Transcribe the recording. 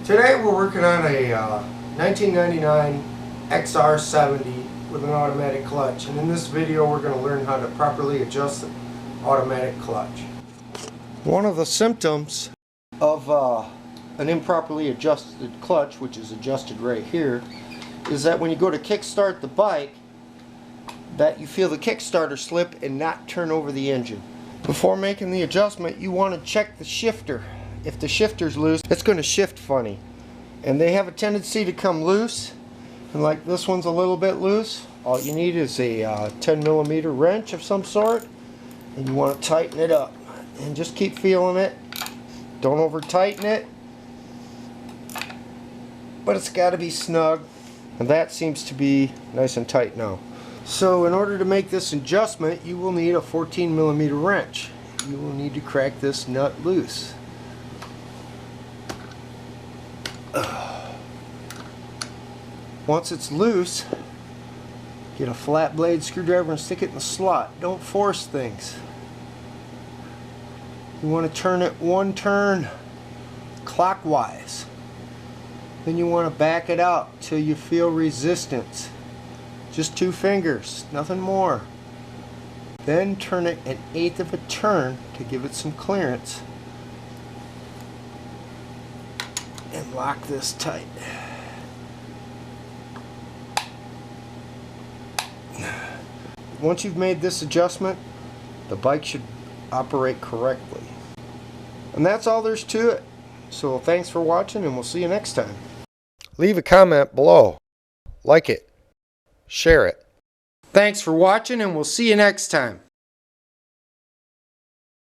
Today we're working on a 1999 XR70 with an automatic clutch, and in this video we're going to learn how to properly adjust the automatic clutch. One of the symptoms of an improperly adjusted clutch, which is adjusted right here, is that when you go to kickstart the bike, that you feel the kickstarter slip and not turn over the engine. Before making the adjustment, you want to check the shifter. If the shifter's loose, it's going to shift funny, and they have a tendency to come loose. And like this one's a little bit loose, all you need is a 10mm wrench of some sort, and you want to tighten it up and just keep feeling it. Don't over tighten it, but it's got to be snug, and that seems to be nice and tight now. So in order to make this adjustment, you will need a 14mm wrench. You will need to crack this nut loose. Once it's loose, get a flat blade screwdriver and stick it in the slot. Don't force things. You want to turn it one turn clockwise. Then you want to back it out till you feel resistance. Just 2 fingers, nothing more. Then turn it 1/8 of a turn to give it some clearance. And lock this tight. Once you've made this adjustment, the bike should operate correctly. And that's all there's to it. So thanks for watching, and we'll see you next time. Leave a comment below. Like it. Share it. Thanks for watching, and we'll see you next time.